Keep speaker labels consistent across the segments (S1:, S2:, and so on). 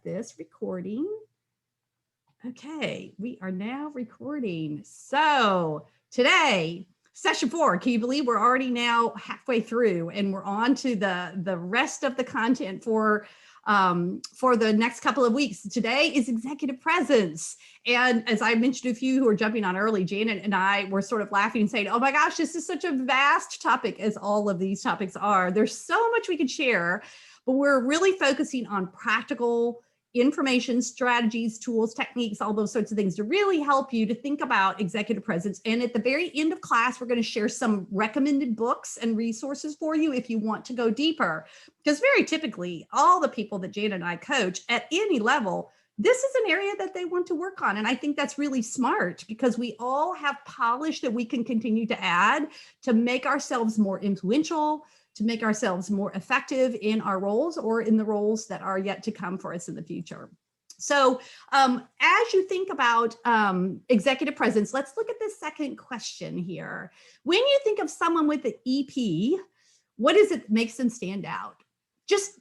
S1: this recording. Okay, we are now recording. So today, session 4, can you believe we're already now halfway through and we're on to the rest of the content for the next couple of weeks. Today is executive presence. And as I mentioned to a few who are jumping on early, Janet and I were sort of laughing and saying, oh my gosh, this is such a vast topic, as all of these topics are. There's so much we could share, but we're really focusing on practical information, strategies, tools, techniques, all those sorts of things to really help you to think about executive presence. And at the very end of class, we're going to share some recommended books and resources for you if you want to go deeper. Because very typically, all the people that Janet and I coach at any level, this is an area that they want to work on. And I think that's really smart because we all have polish that we can continue to add to make ourselves more influential, to make ourselves more effective in our roles or in the roles that are yet to come for us in the future. So as you think about executive presence, let's look at this second question here. When you think of someone with the EP, what is it that makes them stand out? Just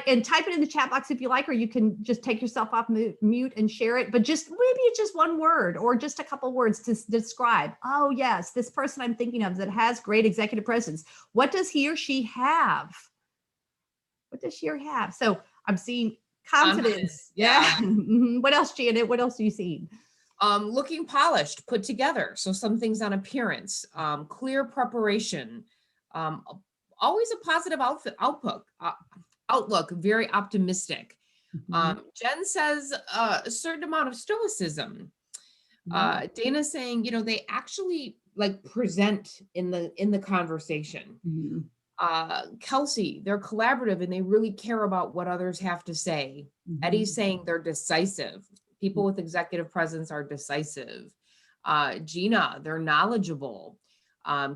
S1: and type it in the chat box if you like, or you can just take yourself off mute and share it. But just maybe it's just one word or just a couple words to describe. Oh yes, this person I'm thinking of that has great executive presence. What does he or she have? What does she or have? So I'm seeing confidence. Yeah. What else, Janet? What else are you seeing?
S2: Looking polished, put together. So some things on appearance, clear preparation, always a positive outlook, very optimistic. Jen says a certain amount of stoicism. Dana's saying, you know, they actually like present in the conversation. Kelsey, they're collaborative and they really care about what others have to say. Eddie's saying they're decisive. People with executive presence are decisive. Gina, they're knowledgeable.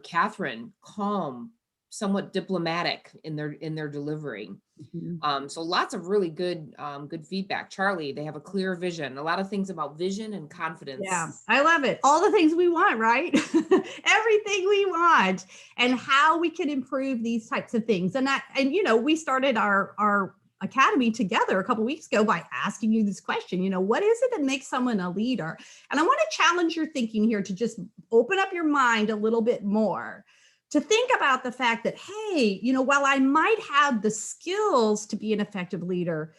S2: Catherine, calm, somewhat diplomatic in their delivery. So lots of really good feedback. Charlie, they have a clear vision, a lot of things about vision and confidence.
S1: Yeah, I love it. All the things we want, right? Everything we want, and how we can improve these types of things. And you know, we started our academy together a couple of weeks ago by asking you this question, you know, what is it that makes someone a leader? And I want to challenge your thinking here to just open up your mind a little bit more, to think about the fact that, hey, you know, while I might have the skills to be an effective leader,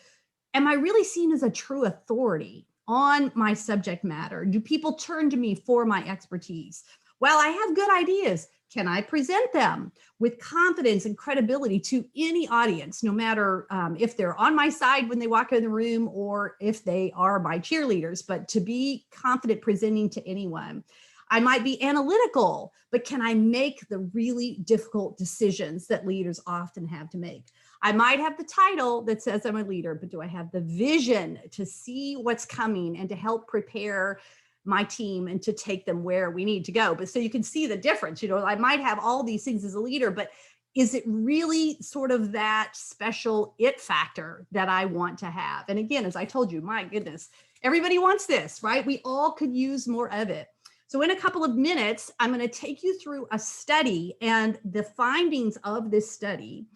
S1: am I really seen as a true authority on my subject matter? Do people turn to me for my expertise? Well, I have good ideas. Can I present them with confidence and credibility to any audience, no matter if they're on my side when they walk in the room or if they are my cheerleaders, but to be confident presenting to anyone? I might be analytical, but can I make the really difficult decisions that leaders often have to make? I might have the title that says I'm a leader, but do I have the vision to see what's coming and to help prepare my team and to take them where we need to go? But so you can see the difference. You know, I might have all these things as a leader, but is it really sort of that special it factor that I want to have? And again, as I told you, my goodness, everybody wants this, right? We all could use more of it. So in a couple of minutes, I'm going to take you through a study and the findings of this study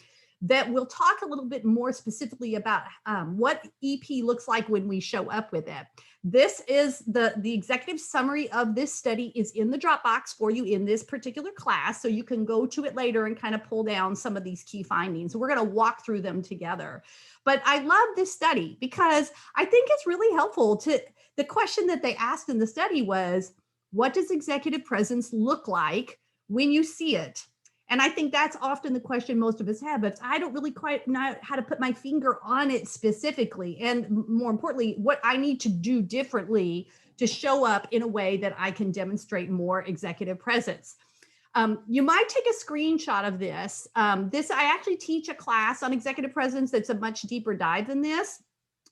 S1: that will talk a little bit more specifically about what EP looks like when we show up with it. This is the executive summary of this study is in the Dropbox for you in this particular class. So you can go to it later and kind of pull down some of these key findings. So we're going to walk through them together. But I love this study because I think it's really helpful to the question that they asked in the study was, what does executive presence look like when you see it? And I think that's often the question most of us have, but I don't really quite know how to put my finger on it specifically. And more importantly, what I need to do differently to show up in a way that I can demonstrate more executive presence. You might take a screenshot of this. I actually teach a class on executive presence that's a much deeper dive than this.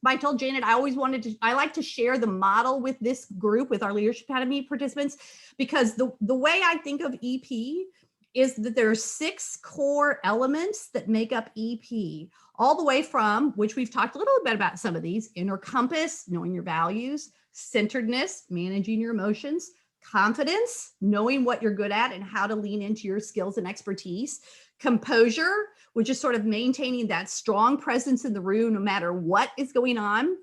S1: But I told Janet, I like to share the model with this group, with our Leadership Academy participants, because the way I think of EP is that there are 6 core elements that make up EP, all the way from, which we've talked a little bit about some of these, inner compass, knowing your values, centeredness, managing your emotions, confidence, knowing what you're good at and how to lean into your skills and expertise, composure, which is sort of maintaining that strong presence in the room no matter what is going on,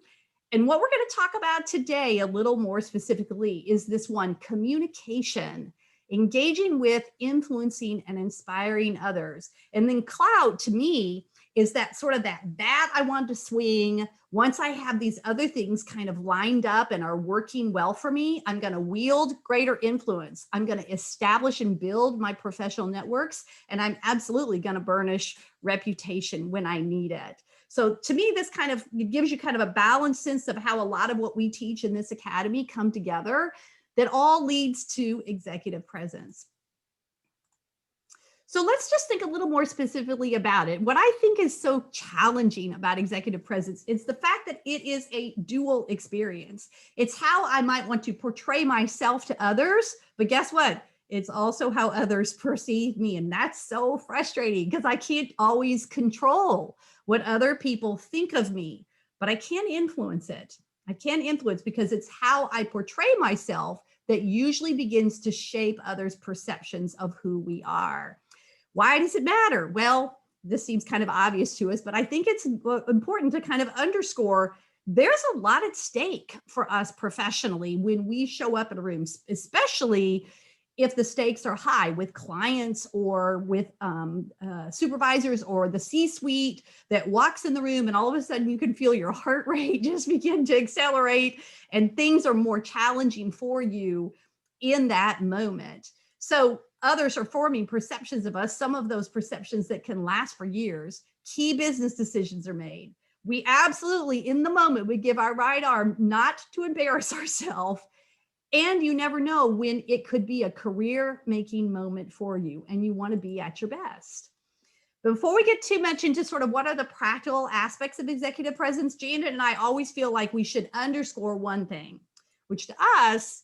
S1: And what we're going to talk about today a little more specifically is this one: communication, engaging with, influencing, and inspiring others. And then clout, to me, is that sort of that bat I want to swing. Once I have these other things kind of lined up and are working well for me, I'm going to wield greater influence. I'm going to establish and build my professional networks, and I'm absolutely going to burnish reputation when I need it. So to me, this kind of gives you kind of a balanced sense of how a lot of what we teach in this academy come together, that all leads to executive presence. So let's just think a little more specifically about it. What I think is so challenging about executive presence is the fact that it is a dual experience. It's how I might want to portray myself to others, but guess what? It's also how others perceive me. And that's so frustrating because I can't always control what other people think of me, but I can influence it. I can influence because it's how I portray myself that usually begins to shape others' perceptions of who we are. Why does it matter? Well, this seems kind of obvious to us, but I think it's important to kind of underscore there's a lot at stake for us professionally when we show up in a room, especially if the stakes are high with clients or with supervisors or the C-suite that walks in the room, and all of a sudden you can feel your heart rate just begin to accelerate and things are more challenging for you in that moment. So others are forming perceptions of us, some of those perceptions that can last for years. Key business decisions are made. We absolutely, in the moment, we give our right arm not to embarrass ourselves. And you never know when it could be a career-making moment for you, and you want to be at your best. Before we get too much into sort of what are the practical aspects of executive presence, Janet and I always feel like we should underscore one thing, which to us,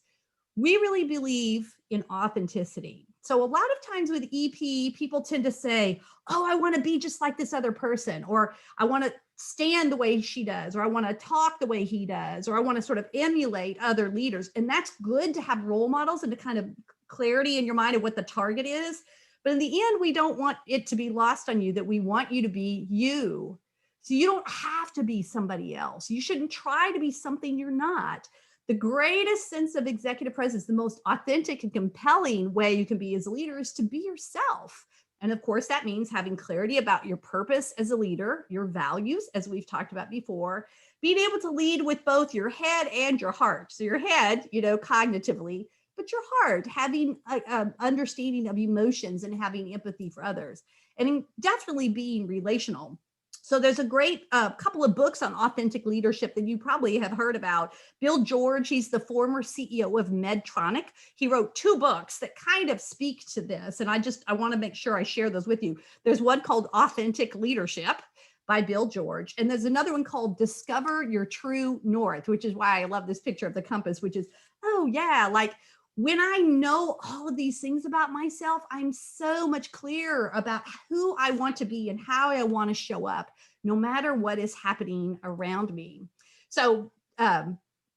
S1: we really believe in authenticity. So a lot of times with EP, people tend to say, oh, I want to be just like this other person, or I want to stand the way she does, or I want to talk the way he does, or I want to sort of emulate other leaders. And that's good to have role models and to kind of clarity in your mind of what the target is. But in the end, we don't want it to be lost on you that we want you to be you. So you don't have to be somebody else. You shouldn't try to be something you're not. The greatest sense of executive presence, the most authentic and compelling way you can be as a leader is to be yourself. And of course, that means having clarity about your purpose as a leader, your values, as we've talked about before, being able to lead with both your head and your heart. So your head, cognitively, but your heart, having an understanding of emotions and having empathy for others, and definitely being relational. So there's a great couple of books on authentic leadership that you probably have heard about. Bill George, he's the former CEO of Medtronic. He wrote 2 books that kind of speak to this. And I want to make sure I share those with you. There's one called Authentic Leadership by Bill George. And there's another one called Discover Your True North, which is why I love this picture of the compass, which is, oh yeah, like when I know all of these things about myself, I'm so much clearer about who I want to be and how I want to show up, no matter what is happening around me. So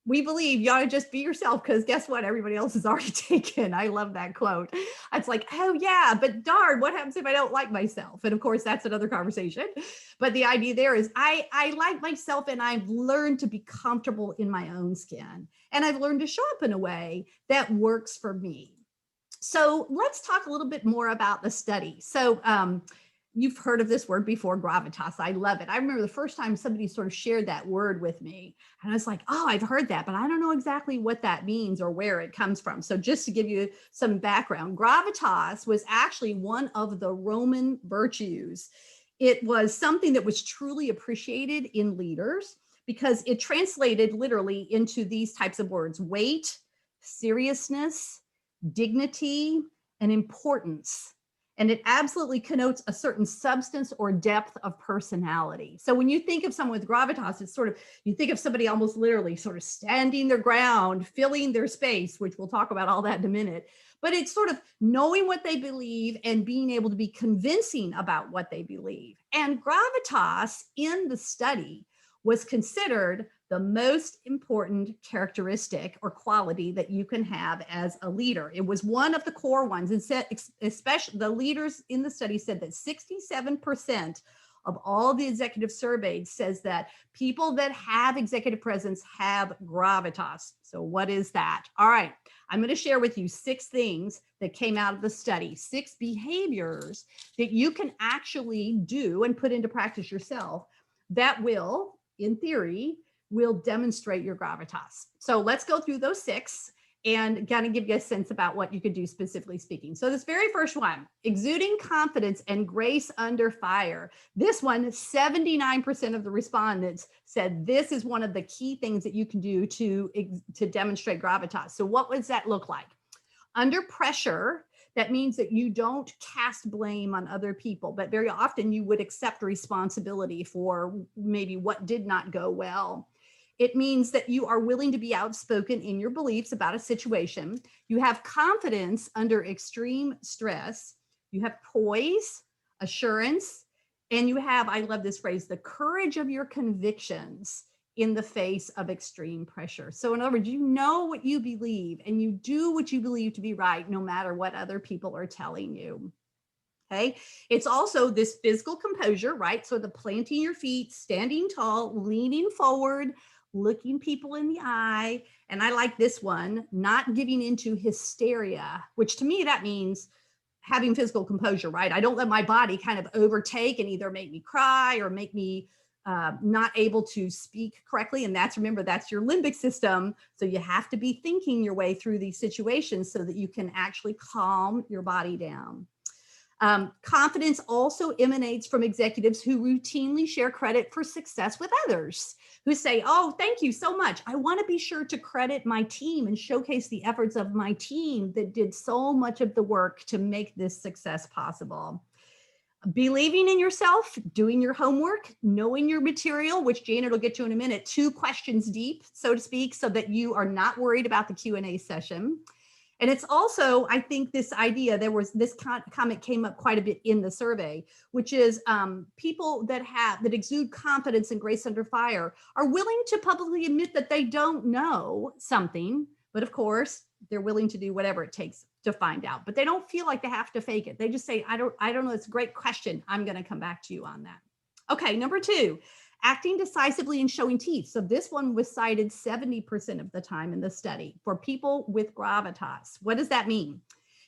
S1: we believe you ought to just be yourself, because guess what? Everybody else is already taken. I love that quote. It's like, oh yeah, but darn, what happens if I don't like myself? And of course, that's another conversation. But the idea there is I like myself, and I've learned to be comfortable in my own skin. And I've learned to show up in a way that works for me. So let's talk a little bit more about the study. So you've heard of this word before, gravitas. I love it. I remember the first time somebody sort of shared that word with me, and I was like, oh, I've heard that, but I don't know exactly what that means or where it comes from. So just to give you some background, gravitas was actually one of the Roman virtues. It was something that was truly appreciated in leaders because it translated literally into these types of words: weight, seriousness, dignity, and importance. And it absolutely connotes a certain substance or depth of personality. So when you think of someone with gravitas, it's sort of, you think of somebody almost literally sort of standing their ground, filling their space, which we'll talk about all that in a minute. But it's sort of knowing what they believe and being able to be convincing about what they believe. And gravitas in the study was considered the most important characteristic or quality that you can have as a leader. It was one of the core ones, and said, especially the leaders in the study said that 67% of all the executive surveyed says that people that have executive presence have gravitas. So what is that? All right, I'm going to share with you 6 things that came out of the study, 6 behaviors that you can actually do and put into practice yourself that will, in theory, will demonstrate your gravitas. So let's go through those 6 and kind of give you a sense about what you could do specifically speaking. So this very first one, exuding confidence and grace under fire. This one, 79% of the respondents said this is one of the key things that you can do to demonstrate gravitas. So what does that look like? Under pressure, that means that you don't cast blame on other people, but very often you would accept responsibility for maybe what did not go well. It means that you are willing to be outspoken in your beliefs about a situation. You have confidence under extreme stress. You have poise, assurance, and you have, I love this phrase, the courage of your convictions in the face of extreme pressure. So in other words, you know what you believe and you do what you believe to be right, no matter what other people are telling you. Okay. It's also this physical composure, right? So the planting your feet, standing tall, leaning forward, looking people in the eye. And I like this one, not giving into hysteria, which to me, that means having physical composure, right? I don't let my body kind of overtake and either make me cry or make me not able to speak correctly. And remember, that's your limbic system. So you have to be thinking your way through these situations so that you can actually calm your body down. Confidence also emanates from executives who routinely share credit for success with others, who say, oh, thank you so much. I want to be sure to credit my team and showcase the efforts of my team that did so much of the work to make this success possible. Believing in yourself, doing your homework, knowing your material, which Janet will get to in a minute, 2 questions deep, so to speak, so that you are not worried about the Q&A session. And it's also, I think this idea, there was this comment came up quite a bit in the survey, which is people that exude confidence and grace under fire are willing to publicly admit that they don't know something, but of course, they're willing to do whatever it takes to find out, but they don't feel like they have to fake it. They just say, I don't know, it's a great question. I'm going to come back to you on that. Okay, number 2, acting decisively and showing teeth. So this one was cited 70% of the time in the study for people with gravitas. What does that mean?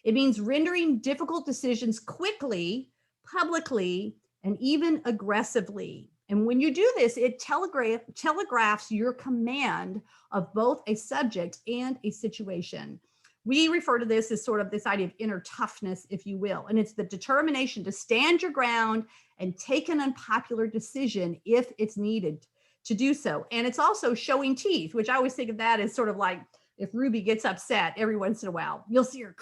S1: It means rendering difficult decisions quickly, publicly, and even aggressively. And when you do this, it telegraphs your command of both a subject and a situation. We refer to this as sort of this idea of inner toughness, if you will. And it's the determination to stand your ground and take an unpopular decision if it's needed to do so. And it's also showing teeth, which I always think of that as sort of like if Ruby gets upset every once in a while, you'll see her,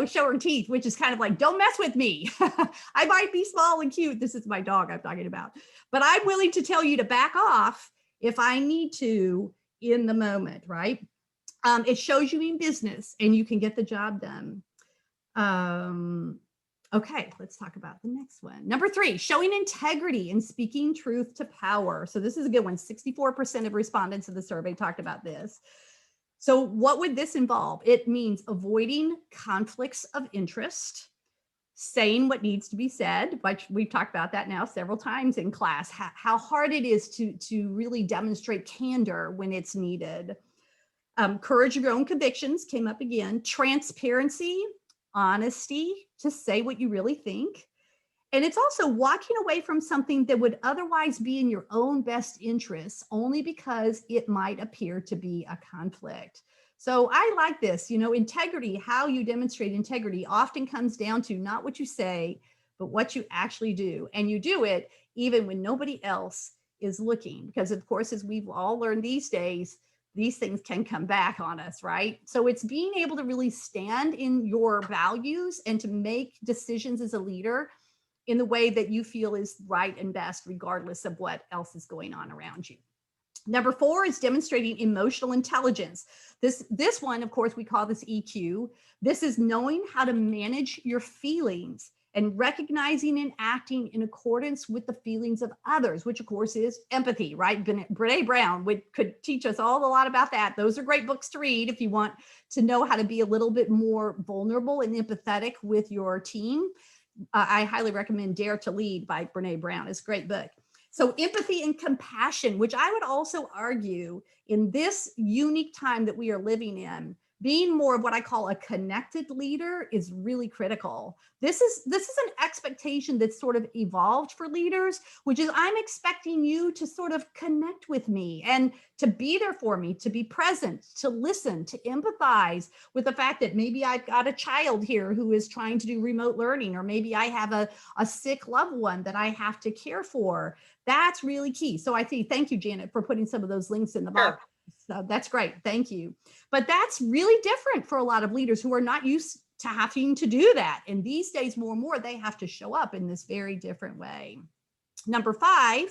S1: show her teeth, which is kind of like, don't mess with me. I might be small and cute. This is my dog I'm talking about, but I'm willing to tell you to back off if I need to in the moment, right? It shows you mean business and you can get the job done. Okay, let's talk about the next one. Number 3, showing integrity and speaking truth to power. So this is a good one. 64% of respondents of the survey talked about this. So what would this involve? It means avoiding conflicts of interest, saying what needs to be said, which we've talked about that now several times in class, how hard it is to really demonstrate candor when it's needed. Courage of your own convictions came up again. Transparency, honesty, to say what you really think. And it's also walking away from something that would otherwise be in your own best interests only because it might appear to be a conflict. So I like this, integrity, how you demonstrate integrity often comes down to not what you say, but what you actually do. And you do it even when nobody else is looking, because of course, as we've all learned these days, these things can come back on us, right? So it's being able to really stand in your values and to make decisions as a leader in the way that you feel is right and best, regardless of what else is going on around you. Number 4 is demonstrating emotional intelligence. This one, of course, we call this EQ. This is knowing how to manage your feelings and recognizing and acting in accordance with the feelings of others, which of course is empathy, right? Brene Brown could teach us all a lot about that. Those are great books to read if you want to know how to be a little bit more vulnerable and empathetic with your team. I highly recommend Dare to Lead by Brene Brown. It's a great book. So empathy and compassion, which I would also argue in this unique time that we are living in, being more of what I call a connected leader is really critical. This is an expectation that's sort of evolved for leaders, which is I'm expecting you to sort of connect with me and to be there for me, to be present, to listen, to empathize with the fact that maybe I've got a child here who is trying to do remote learning, or maybe I have a sick loved one that I have to care for. That's really key. So I think, thank you, Janet, for putting some of those links in the box. So that's great. Thank you. But that's really different for a lot of leaders who are not used to having to do that. And these days, more and more, they have to show up in this very different way. Number 5,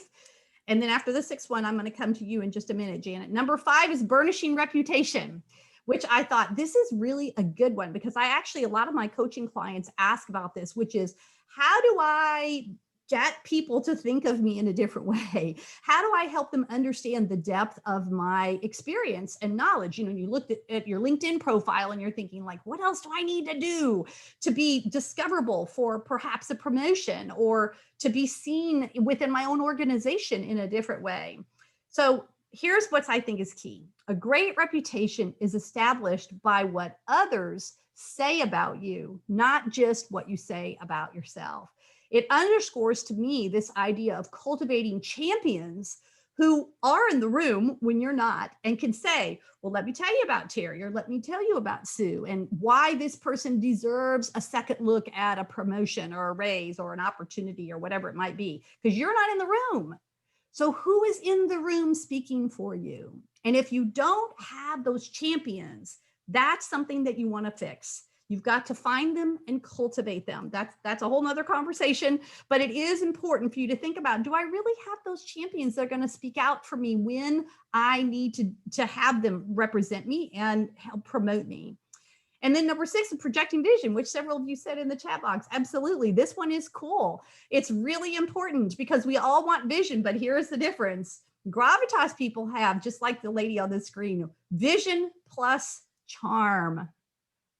S1: and then after the 6th one, I'm going to come to you in just a minute, Janet. Number 5 is burnishing reputation, which I thought this is really a good one, because a lot of my coaching clients ask about this, which is, how do I get people to think of me in a different way? How do I help them understand the depth of my experience and knowledge? You know, you looked at your LinkedIn profile and you're thinking like, what else do I need to do to be discoverable for perhaps a promotion, or to be seen within my own organization in a different way? So here's what I think is key. A great reputation is established by what others say about you, not just what you say about yourself. It underscores to me this idea of cultivating champions who are in the room when you're not, and can say, well, let me tell you about Terry, or let me tell you about Sue, and why this person deserves a second look at a promotion or a raise or an opportunity or whatever it might be, because you're not in the room. So who is in the room speaking for you? And if you don't have those champions, that's something that you want to fix. You've got to find them and cultivate them. That's a whole nother conversation, but it is important for you to think about, do I really have those champions that are going to speak out for me when I need to have them represent me and help promote me? And then number 6 is projecting vision, which several of you said in the chat box. Absolutely. This one is cool. It's really important because we all want vision, but here's the difference. Gravitas people have, just like the lady on the screen, vision plus charm.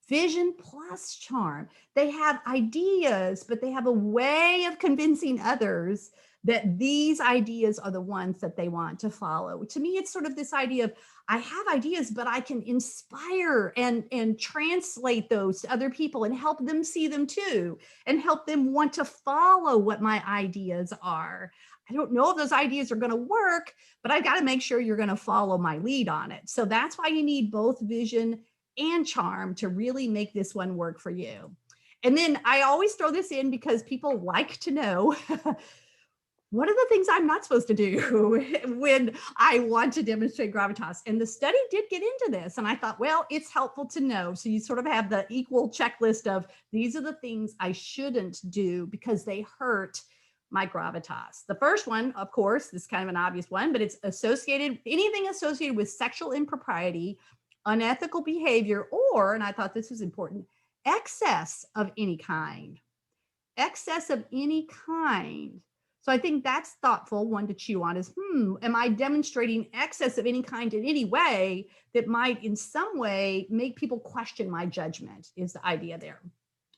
S1: Vision plus charm. They have ideas, but they have a way of convincing others that these ideas are the ones that they want to follow. To me, it's sort of this idea of, I have ideas, but I can inspire and translate those to other people and help them see them too, and help them want to follow what my ideas are. I don't know if those ideas are going to work, but I've got to make sure you're going to follow my lead on it. So that's why you need both vision and charm to really make this one work for you. And then I always throw this in because people like to know what are the things I'm not supposed to do when I want to demonstrate gravitas. And the study did get into this, and I thought, well, it's helpful to know. So you sort of have the equal checklist of, these are the things I shouldn't do because they hurt my gravitas. The first one, of course, this is kind of an obvious one, but it's anything associated with sexual impropriety, unethical behavior, or, and I thought this was important, excess of any kind. Excess of any kind. So I think that's thoughtful one to chew on is, am I demonstrating excess of any kind in any way that might in some way make people question my judgment, is the idea there.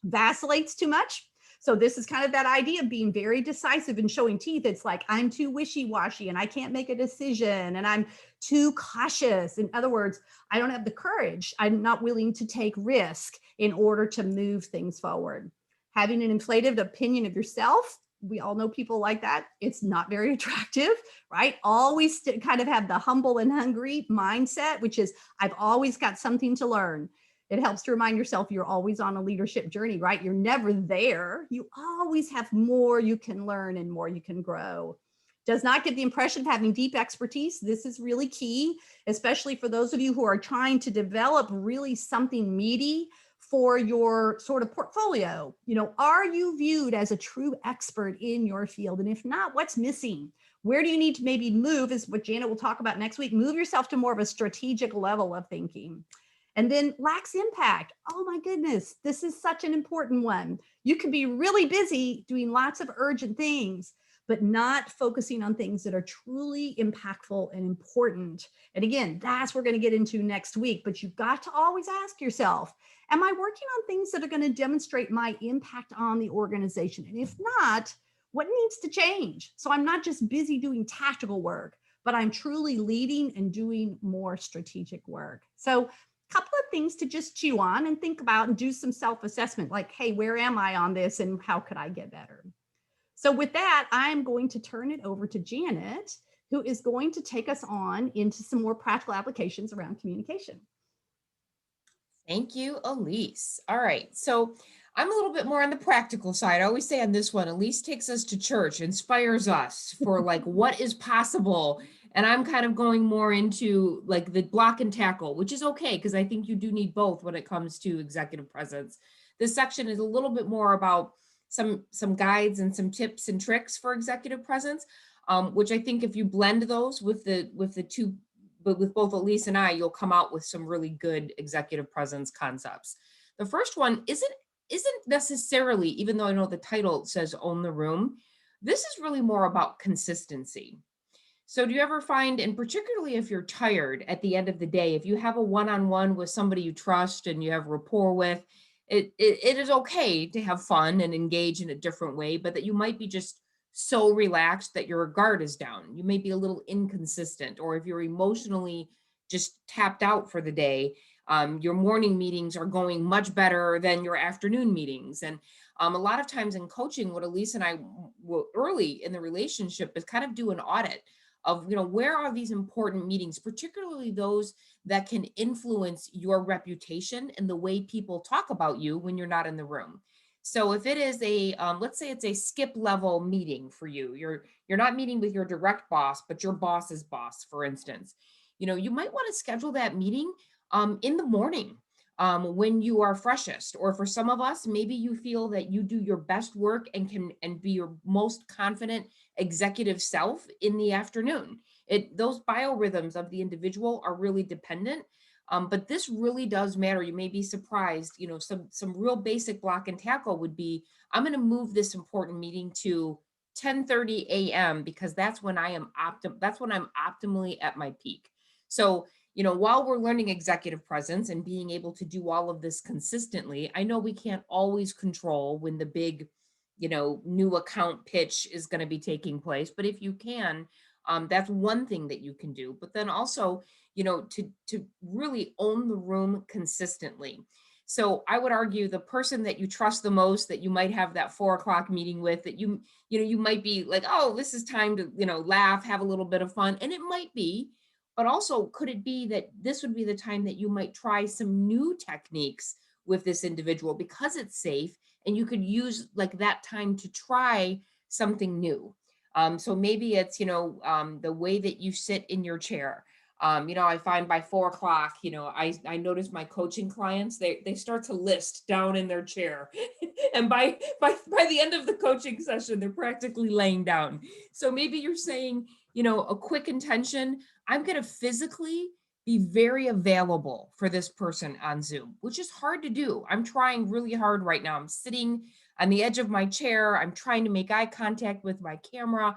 S1: Vacillates too much. So this is kind of that idea of being very decisive and showing teeth. It's like, I'm too wishy-washy and I can't make a decision and I'm too cautious. In other words, I don't have the courage. I'm not willing to take risk in order to move things forward. Having an inflated opinion of yourself, we all know people like that. It's not very attractive, right? Always kind of have the humble and hungry mindset, which is, I've always got something to learn. It helps to remind yourself you're always on a leadership journey, right? You're never there. You always have more you can learn and more you can grow. Does not give the impression of having deep expertise. This is really key, especially for those of you who are trying to develop really something meaty for your sort of portfolio. You know, are you viewed as a true expert in your field? And if not, what's missing? Where do you need to maybe move, is what Janet will talk about next week. Move yourself to more of a strategic level of thinking. And then lacks impact. Oh my goodness, this is such an important one. You can be really busy doing lots of urgent things, but not focusing on things that are truly impactful and important. And again, that's what we're going to get into next week, but you've got to always ask yourself, am I working on things that are going to demonstrate my impact on the organization? And if not, what needs to change? So I'm not just busy doing tactical work, but I'm truly leading and doing more strategic work. So a couple of things to just chew on and think about and do some self-assessment, like, hey, where am I on this and how could I get better? So with that, I'm going to turn it over to Janet, who is going to take us on into some more practical applications around communication.
S2: Thank you, Elise. All right, so I'm a little bit more on the practical side. I always say on this one, Elise takes us to church, inspires us for like what is possible. And I'm kind of going more into like the block and tackle, which is okay, because I think you do need both when it comes to executive presence. This section is a little bit more about some guides and some tips and tricks for executive presence, which I think if you blend those with the two, but with both Elise and I, you'll come out with some really good executive presence concepts. The first one isn't necessarily, even though I know the title says own the room, this is really more about consistency. So do you ever find, and particularly if you're tired at the end of the day, if you have a one-on-one with somebody you trust and you have rapport with, it is okay to have fun and engage in a different way, but that you might be just so relaxed that your guard is down. You may be a little inconsistent, or if you're emotionally just tapped out for the day, your morning meetings are going much better than your afternoon meetings. And a lot of times in coaching, what Elise and I will early in the relationship is kind of do an audit of, where are these important meetings, particularly those that can influence your reputation and the way people talk about you when you're not in the room. So if it is a, let's say it's a skip level meeting for you, you're not meeting with your direct boss, but your boss's boss, for instance, you might want to schedule that meeting in the morning when you are freshest. Or for some of us, maybe you feel that you do your best work and can be your most confident executive self in the afternoon. Those biorhythms of the individual are really dependent. But this really does matter. You may be surprised, some real basic block and tackle would be, I'm going to move this important meeting to 10:30 a.m. because that's when I'm optimally at my peak. So, while we're learning executive presence and being able to do all of this consistently, I know we can't always control when the big, new account pitch is going to be taking place. But if you can, that's one thing that you can do. But then also, to really own the room consistently. So I would argue the person that you trust the most, that you might have that 4 o'clock meeting with, that you might be like, oh, this is time to, laugh, have a little bit of fun. And it might be, but also could it be that this would be the time that you might try some new techniques with this individual because it's safe, and you could use like that time to try something new. So maybe it's, the way that you sit in your chair. I find by 4 o'clock, I notice my coaching clients, they start to list down in their chair. And by the end of the coaching session, they're practically laying down. So maybe you're saying, a quick intention, I'm going to physically be very available for this person on Zoom, which is hard to do. I'm trying really hard right now. I'm sitting on the edge of my chair. I'm trying to make eye contact with my camera.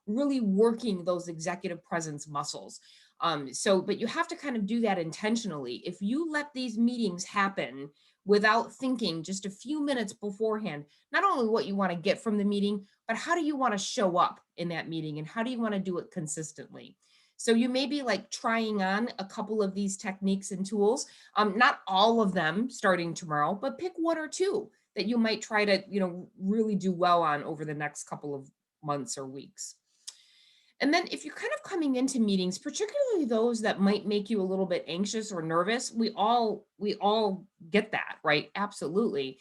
S2: Really working those executive presence muscles. But you have to kind of do that intentionally. If you let these meetings happen without thinking just a few minutes beforehand, not only what you want to get from the meeting, but how do you want to show up in that meeting and how do you want to do it consistently? So you may be like trying on a couple of these techniques and tools, not all of them starting tomorrow, but pick 1 or 2 that you might try to, really do well on over the next couple of months or weeks. And then if you're kind of coming into meetings, particularly those that might make you a little bit anxious or nervous, we all get that, right? Absolutely.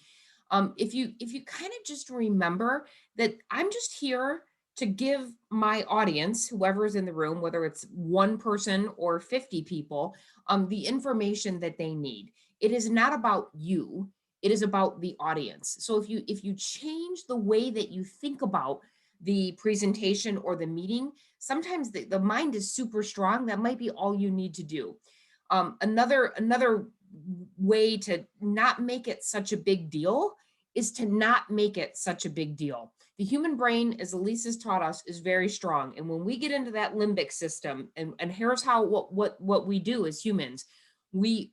S2: If you kind of just remember that I'm just here to give my audience, whoever's in the room, whether it's 1 person or 50 people, the information that they need. It is not about you. It is about the audience. So if you change the way that you think about the presentation or the meeting, sometimes the mind is super strong. That might be all you need to do. Another way to not make it such a big deal is to not make it such a big deal. The human brain, as Elise has taught us, is very strong. And when we get into that limbic system, and here's how what we do as humans, we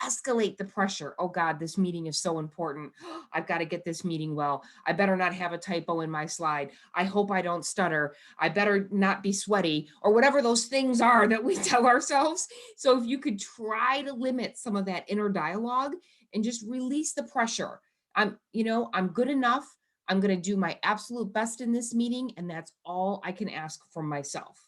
S2: escalate the pressure. Oh God, this meeting is so important. I've got to get this meeting well. I better not have a typo in my slide. I hope I don't stutter. I better not be sweaty, or whatever those things are that we tell ourselves. So if you could try to limit some of that inner dialogue and just release the pressure. I'm good enough. I'm going to do my absolute best in this meeting, and that's all I can ask from myself.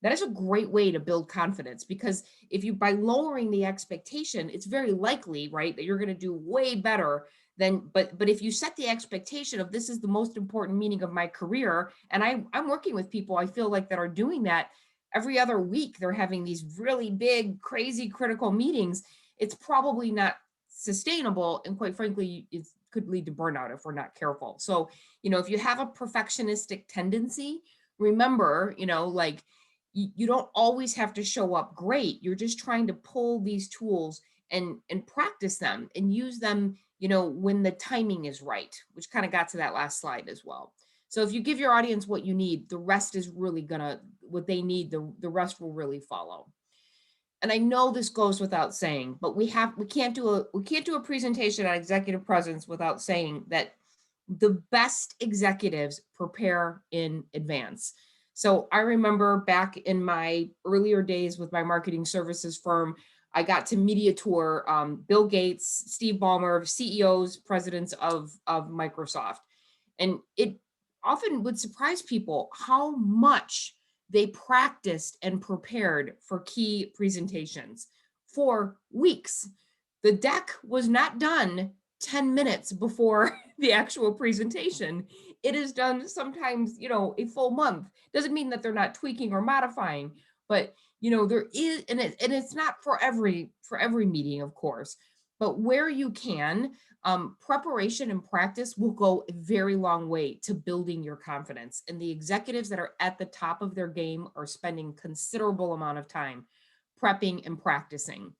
S2: That is a great way to build confidence, because if you, by lowering the expectation, it's very likely, right, that you're going to do way better than, but if you set the expectation of this is the most important meeting of my career, and I'm working with people, I feel like, that are doing that every other week, they're having these really big, crazy, critical meetings, it's probably not sustainable. And quite frankly, it could lead to burnout if we're not careful. So, if you have a perfectionistic tendency, remember, like, you don't always have to show up great. You're just trying to pull these tools and practice them and use them, when the timing is right, which kind of got to that last slide as well. So if you give your audience what you need, the rest is really what they need, the rest will really follow. And I know this goes without saying, but we can't do a presentation on executive presence without saying that the best executives prepare in advance. So I remember back in my earlier days with my marketing services firm, I got to media tour Bill Gates, Steve Ballmer, CEOs, presidents of Microsoft. And it often would surprise people how much they practiced and prepared for key presentations for weeks. The deck was not done 10 minutes before the actual presentation. It is done sometimes, a full month. Doesn't mean that they're not tweaking or modifying, but there is, and it's not for every meeting, of course, but where you can, preparation and practice will go a very long way to building your confidence. And the executives that are at the top of their game are spending considerable amount of time prepping and practicing.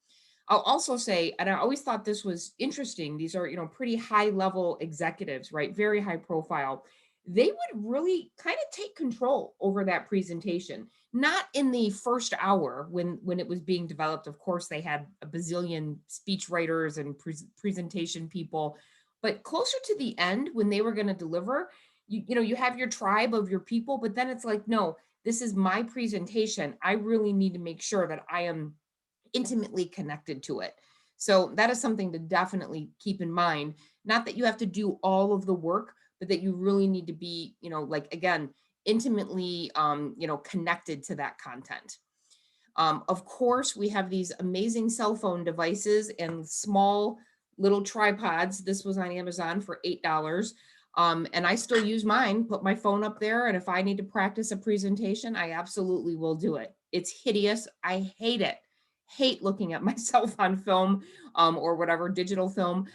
S2: I'll also say, and I always thought this was interesting, these are, pretty high level executives, right? Very high profile. They would really kind of take control over that presentation, not in the first hour when it was being developed. Of course, they had a bazillion speech writers and presentation people, but closer to the end when they were going to deliver, you have your tribe of your people, but then it's like, no, this is my presentation. I really need to make sure that I am intimately connected to it. So that is something to definitely keep in mind. Not that you have to do all of the work, but that you really need to be, like, again, intimately, connected to that content. Of course, we have these amazing cell phone devices and small little tripods. This was on Amazon for $8. And I still use mine, put my phone up there. And if I need to practice a presentation, I absolutely will do it. It's hideous. I hate it. Hate looking at myself on film or whatever, digital film,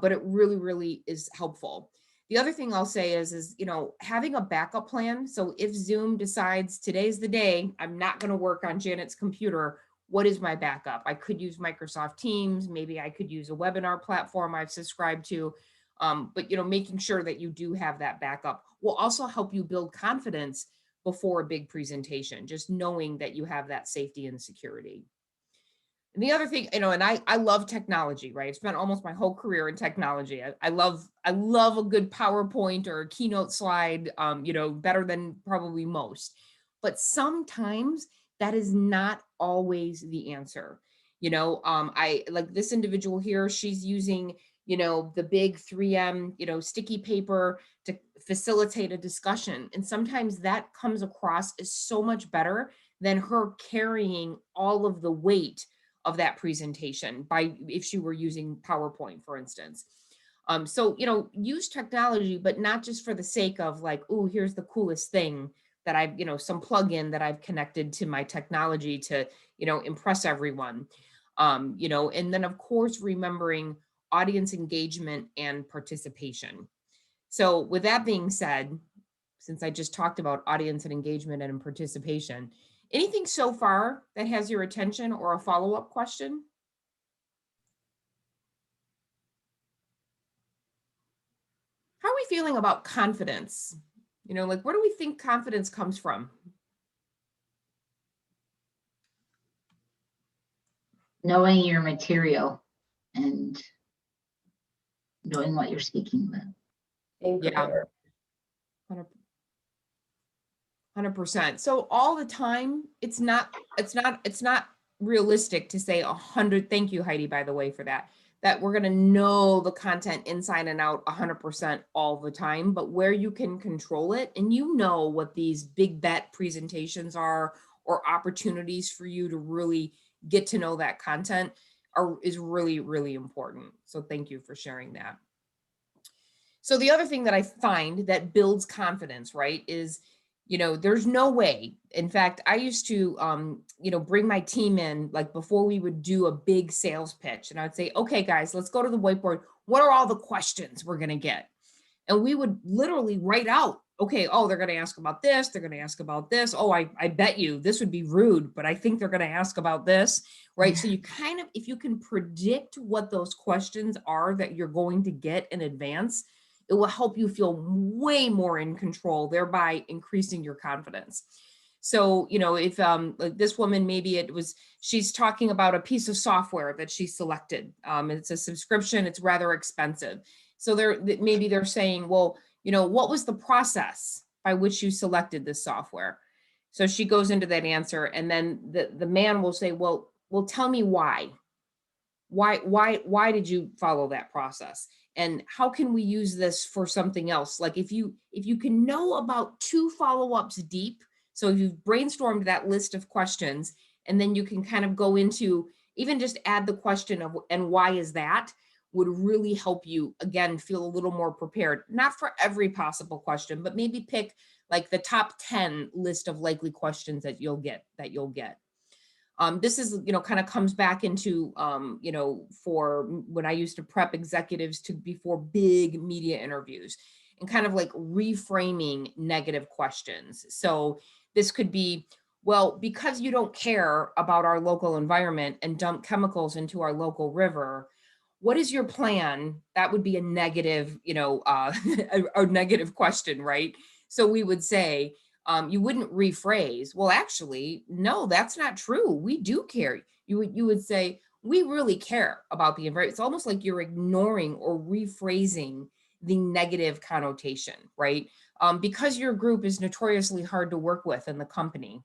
S2: but it really, really is helpful. The other thing I'll say is having a backup plan. So if Zoom decides today's the day, I'm not going to work on Janet's computer, what is my backup? I could use Microsoft Teams. Maybe I could use a webinar platform I've subscribed to. But making sure that you do have that backup will also help you build confidence before a big presentation, just knowing that you have that safety and security. And the other thing, and I love technology, right? I spent almost my whole career in technology. I love a good PowerPoint or a keynote slide, better than probably most. But sometimes that is not always the answer. I like this individual here, she's using, the big 3M, sticky paper to facilitate a discussion. And sometimes that comes across as so much better than her carrying all of the weight of that presentation if she were using PowerPoint, for instance. So, use technology, but not just for the sake of like, oh, here's the coolest thing that I've, some plugin that I've connected to my technology to, impress everyone. And then of course, remembering audience engagement and participation. So with that being said, since I just talked about audience and engagement and participation, anything so far that has your attention or a follow-up question? How are we feeling about confidence You know, like, where do we think confidence comes from?
S3: Knowing your material and knowing what you're speaking about.
S2: Yeah. 100%. So all the time, it's not realistic to say 100. Thank you, Heidi, by the way, for that we're going to know the content inside and out 100% all the time. But where you can control it, and you know what these big bet presentations are, or opportunities for you to really get to know that content is really, really important. So thank you for sharing that. So the other thing that I find that builds confidence, right, is, you know, there's no way. In fact, I used to, you know, bring my team in, like, before we would do a big sales pitch, and I'd say, okay, guys, let's go to the whiteboard. What are all the questions we're going to get? And we would literally write out, okay, oh, they're going to ask about this. They're going to ask about this. Oh, I bet you this would be rude, but I think they're going to ask about this, right? So you kind of, if you can predict what those questions are that you're going to get in advance, it will help you feel way more in control, thereby increasing your confidence. So, you know, if like this woman, maybe she's talking about a piece of software that she selected. It's a subscription, it's rather expensive. So maybe they're saying, well, you know, what was the process by which you selected this software? So she goes into that answer, and then the man will say, well, tell me why. Why did you follow that process? And how can we use this for something else? Like, if you can know about 2 follow-ups deep, so you've brainstormed that list of questions, and then you can kind of go into, even just add the question of, and why is that, would really help you, again, feel a little more prepared. Not for every possible question, but maybe pick like the top 10 list of likely questions that you'll get. This is, you know, kind of comes back into, you know, for when I used to prep executives before big media interviews, and kind of like reframing negative questions. So this could be, well, because you don't care about our local environment and dump chemicals into our local river, what is your plan? That would be a negative, you know, a negative question, right? So we would say, you wouldn't rephrase, well, actually, no, that's not true. We do care. You would say, we really care about the environment. It's almost like you're ignoring or rephrasing the negative connotation, right? Because your group is notoriously hard to work with in the company,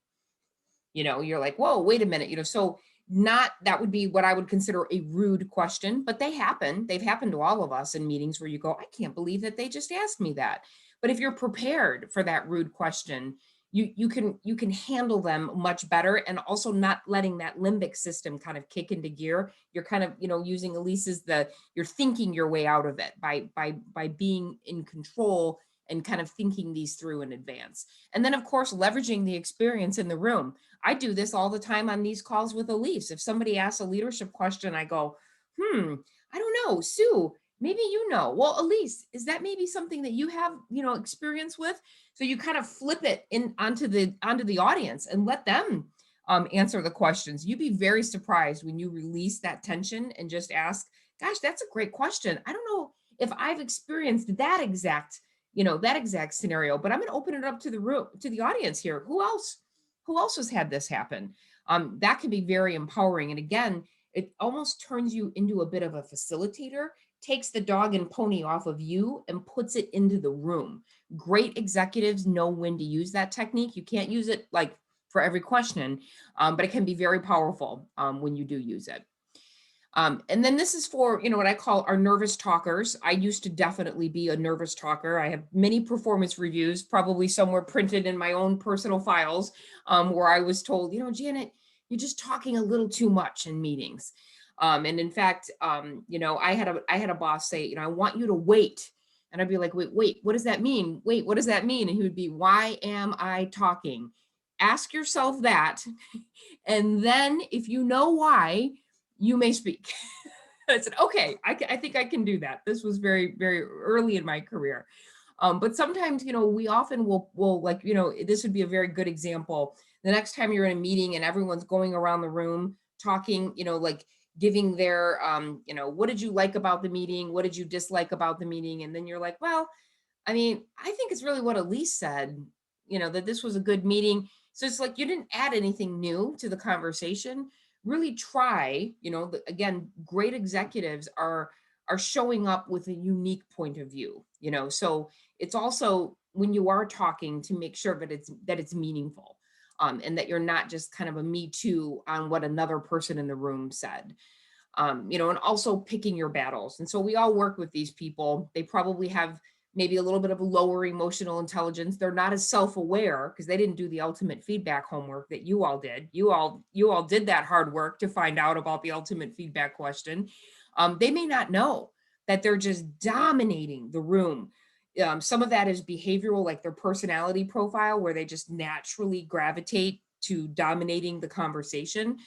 S2: you know, you're like, whoa, wait a minute, you know, so that would be what I would consider a rude question, but they've happened to all of us in meetings where you go, I can't believe that they just asked me that. But if you're prepared for that rude question, you can handle them much better, and also not letting that limbic system kind of kick into gear. You're kind of, you know, using Elise's, you're thinking your way out of it by being in control and kind of thinking these through in advance. And then, of course, leveraging the experience in the room. I do this all the time on these calls with Elise. If somebody asks a leadership question, I go, I don't know, Sue, maybe you know. Well, Elise, is that maybe something that you have, you know, experience with? So you kind of flip it onto the audience and let them answer the questions. You'd be very surprised when you release that tension and just ask, gosh, that's a great question. I don't know if I've experienced that exact scenario, but I'm going to open it up to the audience here. Who else has had this happen? That can be very empowering. And again, it almost turns you into a bit of a facilitator, takes the dog and pony off of you and puts it into the room. Great executives know when to use that technique. You can't use it like for every question, but it can be very powerful when you do use it. And then this is for, you know, what I call our nervous talkers. I used to definitely be a nervous talker. I have many performance reviews, probably somewhere printed in my own personal files, where I was told, you know, Janet, you're just talking a little too much in meetings. And in fact, you know, I had a boss say, you know, I want you to wait. And I'd be like, wait, what does that mean? Wait, what does that mean? And he would be, why am I talking? Ask yourself that. And then if you know why, you may speak. I said, okay, I think I can do that. This was very, very early in my career. But sometimes, you know, we often will like, you know, this would be a very good example. The next time you're in a meeting and everyone's going around the room talking, you know, like giving their, you know, what did you like about the meeting? What did you dislike about the meeting? And then you're like, well, I mean, I think it's really what Elise said, that this was a good meeting. So it's like you didn't add anything new to the conversation. Really try, again, great executives are showing up with a unique point of view, So it's also when you are talking to make sure that it's meaningful, and that you're not just kind of a me too on what another person in the room said. And also picking your battles. And so we all work with these people. They probably have maybe a little bit of a lower emotional intelligence. They're not as self-aware because they didn't do the ultimate feedback homework that you all did. You all did that hard work to find out about the ultimate feedback question. They may not know that they're just dominating the room. Some of that is behavioral, like their personality profile, where they just naturally gravitate to dominating the conversation.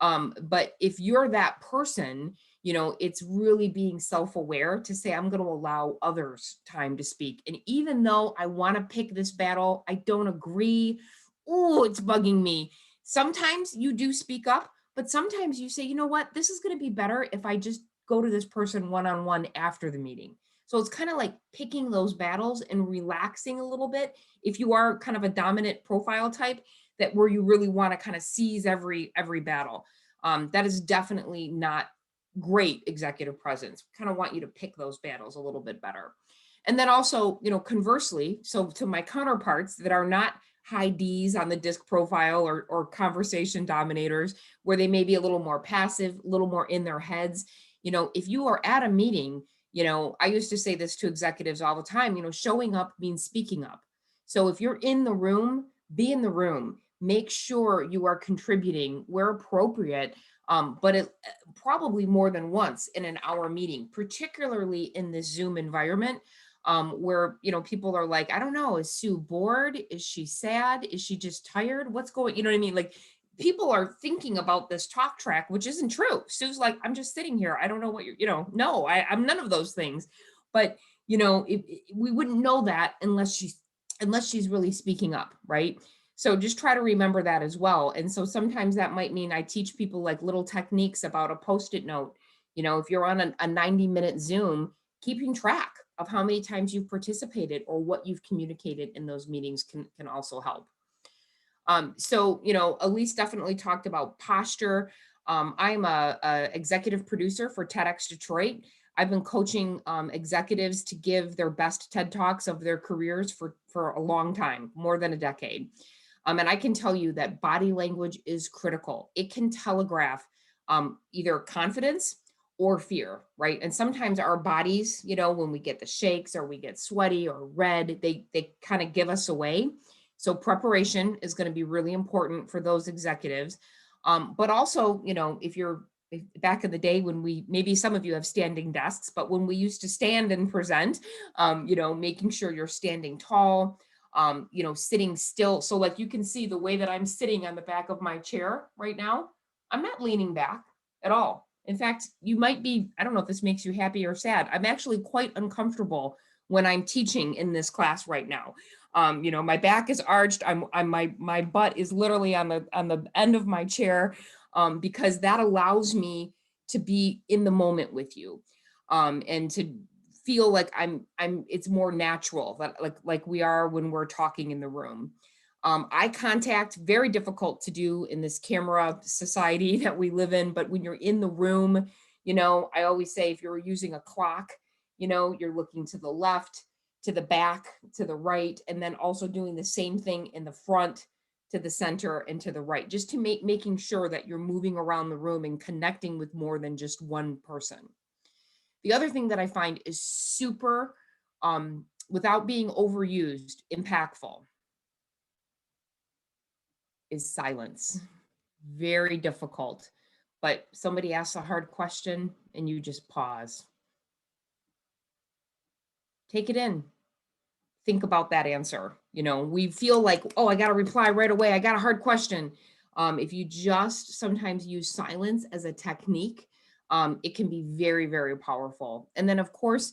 S2: But if you're that person, it's really being self-aware to say, I'm going to allow others time to speak. And even though I want to pick this battle, I don't agree. Oh, it's bugging me. Sometimes you do speak up, but sometimes you say, you know what, this is going to be better if I just go to this person one-on-one after the meeting. So it's kind of like picking those battles and relaxing a little bit. If you are kind of a dominant profile type, that where you really want to kind of seize every battle. That is definitely not great executive presence. Kind of want you to pick those battles a little bit better. And then also, conversely, so to my counterparts that are not high Ds on the DISC profile or conversation dominators, where they may be a little more passive, a little more in their heads, if you are at a meeting, I used to say this to executives all the time, showing up means speaking up. So if you're in the room, be in the room. Make sure you are contributing where appropriate, but it probably more than once in an hour meeting, particularly in this Zoom environment, where, people are like, I don't know, is Sue bored? Is she sad? Is she just tired? What's going, you know what I mean? Like people are thinking about this talk track, which isn't true. Sue's like, I'm just sitting here. I don't know what you're, no, I'm none of those things. But, we wouldn't know that unless she's really speaking up, right? So just try to remember that as well. And so sometimes that might mean I teach people like little techniques about a Post-it note. If you're on a 90-minute Zoom, keeping track of how many times you've participated or what you've communicated in those meetings can also help. So, Elise definitely talked about posture. I'm a executive producer for TEDx Detroit. I've been coaching executives to give their best TED Talks of their careers for a long time, more than a decade. And I can tell you that body language is critical. It can telegraph either confidence or fear, right? And sometimes our bodies, when we get the shakes or we get sweaty or red, they kind of give us away. So preparation is going to be really important for those executives. But also, if back in the day when maybe some of you have standing desks, but when we used to stand and present, making sure you're standing tall, sitting still. So like you can see the way that I'm sitting on the back of my chair right now, I'm not leaning back at all. In fact, you might be, I don't know if this makes you happy or sad. I'm actually quite uncomfortable when I'm teaching in this class right now. My back is arched. My butt is literally on the end of my chair, because that allows me to be in the moment with you, and to feel like it's more natural, that like we are when we're talking in the room. Eye contact, very difficult to do in this camera society that we live in, but when you're in the room, I always say if you're using a clock, you're looking to the left, to the back, to the right, and then also doing the same thing in the front, to the center, and to the right, just to making sure that you're moving around the room and connecting with more than just one person. The other thing that I find is super, without being overused, impactful, is silence. Very difficult, but somebody asks a hard question and you just pause. Take it in. Think about that answer. We feel like, oh, I got to reply right away. I got a hard question. If you just sometimes use silence as a technique, it can be very, very powerful. And then of course,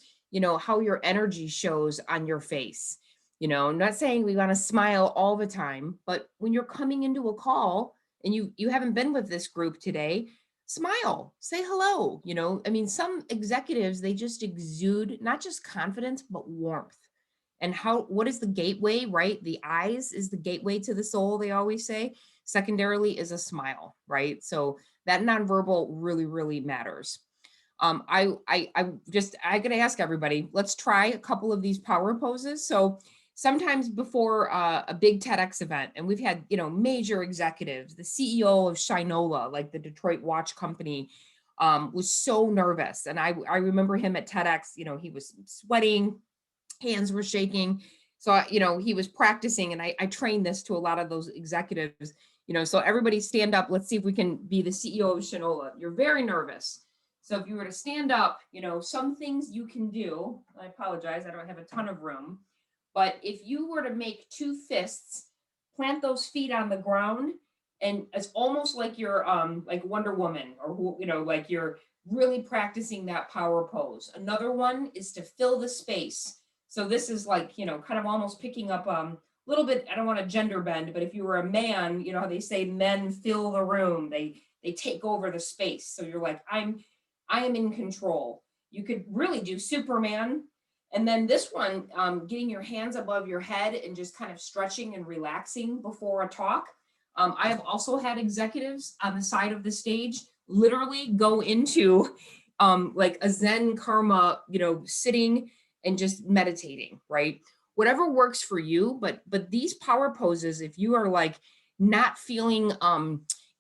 S2: how your energy shows on your face. I'm not saying we want to smile all the time, but when you're coming into a call and you haven't been with this group today, smile, say hello. Some executives, they just exude not just confidence, but warmth. and what is the gateway, right? The eyes is the gateway to the soul, they always say. Secondarily is a smile, right? So that nonverbal really, really matters. I gotta ask everybody, let's try a couple of these power poses. So sometimes before a big TEDx event, and we've had, major executives, the CEO of Shinola, like the Detroit watch company, was so nervous. And I remember him at TEDx, he was sweating, hands were shaking. So, he was practicing, and I trained this to a lot of those executives, so everybody stand up. Let's see if we can be the CEO of Shinola. You're very nervous. So if you were to stand up, some things you can do, I apologize, I don't have a ton of room, but if you were to make two fists, plant those feet on the ground, and it's almost like you're like Wonder Woman, or like you're really practicing that power pose. Another one is to fill the space. So this is like, kind of almost picking up a little bit, I don't want to gender bend, but if you were a man, how they say men fill the room, they take over the space. So you're like, I am in control. You could really do Superman. And then this one, getting your hands above your head and just kind of stretching and relaxing before a talk. I have also had executives on the side of the stage literally go into like a Zen karma, sitting and just meditating, right? Whatever works for you, but these power poses, if you are like not feeling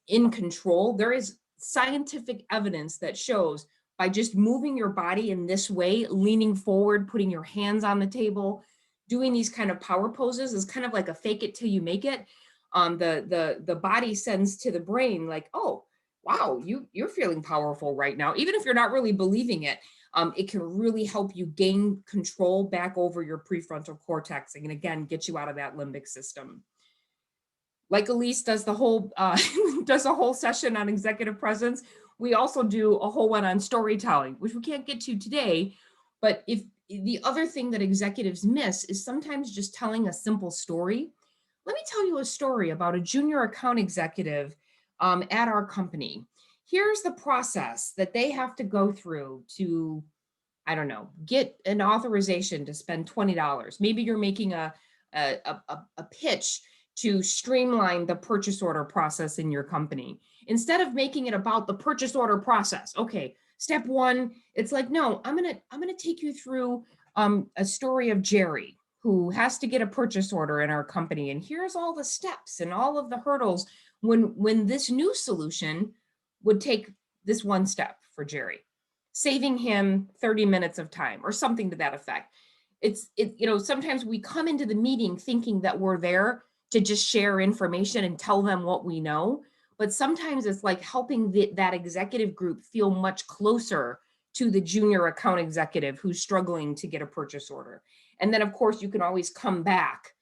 S2: in control, there is scientific evidence that shows by just moving your body in this way, leaning forward, putting your hands on the table, doing these kind of power poses is kind of like a fake it till you make it. The body sends to the brain like, oh, wow, you're feeling powerful right now. Even if you're not really believing it, it can really help you gain control back over your prefrontal cortex, and again, get you out of that limbic system. Like Elise does the whole does a whole session on executive presence. We also do a whole one on storytelling, which we can't get to today. But if the other thing that executives miss is sometimes just telling a simple story. Let me tell you a story about a junior account executive at our company. Here's the process that they have to go through to, I don't know, get an authorization to spend $20. Maybe you're making a pitch to streamline the purchase order process in your company. Instead of making it about the purchase order process, okay, step one, it's like, no, I'm gonna take you through a story of Jerry, who has to get a purchase order in our company. And here's all the steps and all of the hurdles when this new solution would take this one step for Jerry, saving him 30 minutes of time or something to that effect. Sometimes we come into the meeting thinking that we're there to just share information and tell them what we know. But sometimes it's like helping that executive group feel much closer to the junior account executive who's struggling to get a purchase order. And then of course you can always come back,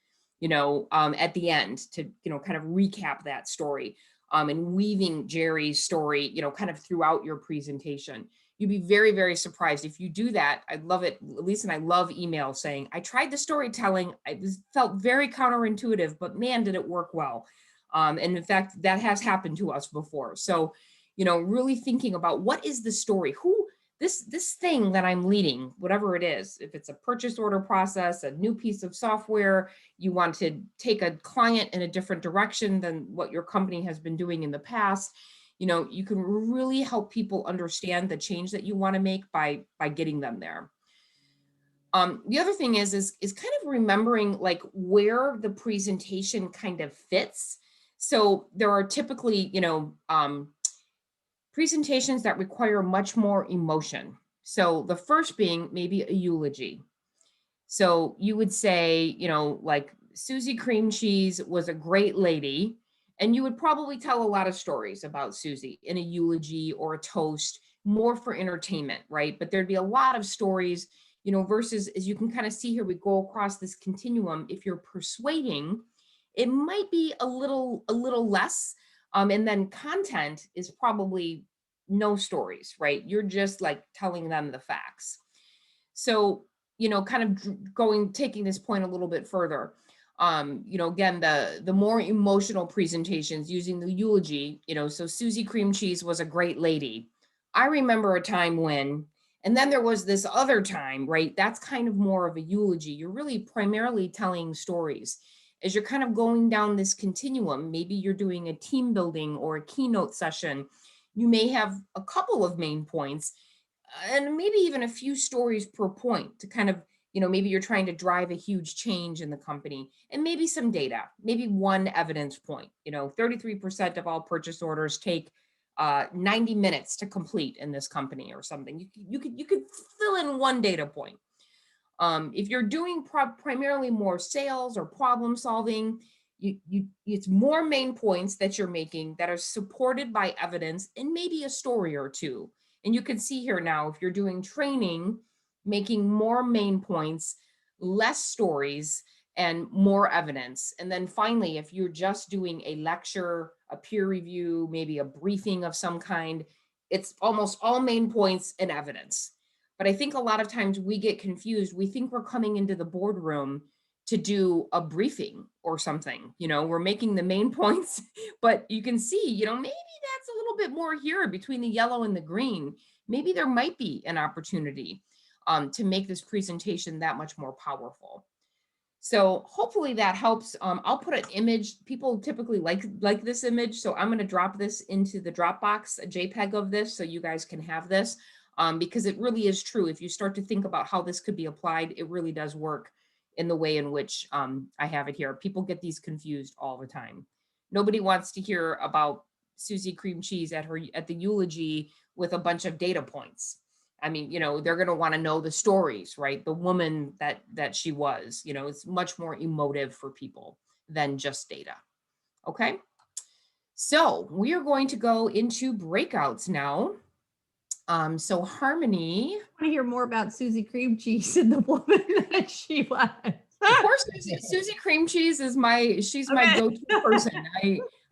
S2: at the end to, kind of recap that story and weaving Jerry's story, kind of throughout your presentation. You'd be very, very surprised if you do that. I love it. Lisa and I love emails saying, I tried the storytelling. Felt very counterintuitive, but man, did it work well. And in fact, that has happened to us before. So, really thinking about what is the story, this thing that I'm leading, whatever it is, if it's a purchase order process, a new piece of software, you want to take a client in a different direction than what your company has been doing in the past. You can really help people understand the change that you want to make by getting them there. The other thing is kind of remembering like where the presentation kind of fits. So there are typically, presentations that require much more emotion. So the first being maybe a eulogy. So you would say, like Susie Cream Cheese was a great lady. And you would probably tell a lot of stories about Susie in a eulogy or a toast, more for entertainment, right? But there'd be a lot of stories, versus, as you can kind of see here, we go across this continuum. If you're persuading, it might be a little less. And then content is probably no stories, right? You're just like telling them the facts. So, kind of taking this point a little bit further. Again, the more emotional presentations using the eulogy, so Susie Cream Cheese was a great lady. I remember a time when And then there was this other time, right? That's kind of more of a eulogy. You're really primarily telling stories. As you're kind of going down this continuum, maybe you're doing a team building or a keynote session, you may have a couple of main points and maybe even a few stories per point to kind of, maybe you're trying to drive a huge change in the company, and maybe some data, maybe one evidence point. 33% of all purchase orders take 90 minutes to complete in this company or something. You could fill in one data point. If you're doing primarily more sales or problem solving, it's more main points that you're making that are supported by evidence and maybe a story or two. And you can see here now, if you're doing training, making more main points, less stories, and more evidence. And then finally, if you're just doing a lecture, a peer review, maybe a briefing of some kind, it's almost all main points and evidence. But I think a lot of times we get confused. We think we're coming into the boardroom to do a briefing or something. We're making the main points, but you can see, maybe that's a little bit more here between the yellow and the green. Maybe there might be an opportunity to make this presentation that much more powerful. So hopefully that helps. I'll put an image. People typically like this image, so I'm going to drop this into the Dropbox, a JPEG of this, so you guys can have this, because it really is true. If you start to think about how this could be applied, it really does work in the way in which I have it here. People get these confused all the time. Nobody wants to hear about Susie Cream Cheese at the eulogy with a bunch of data points. I mean, they're going to want to know the stories, right? The woman that she was, it's much more emotive for people than just data. Okay. So we are going to go into breakouts now. So Harmony.
S1: I want to hear more about Susie Cream Cheese and the woman that she was.
S2: Of course, Susie Cream Cheese is she's my go-to person.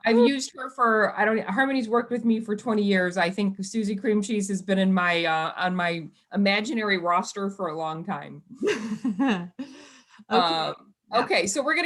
S2: I've used her for, Harmony's worked with me for 20 years. I think Susie Cream Cheese has been in my, on my imaginary roster for a long time.
S1: Okay.
S2: Okay, so we're going to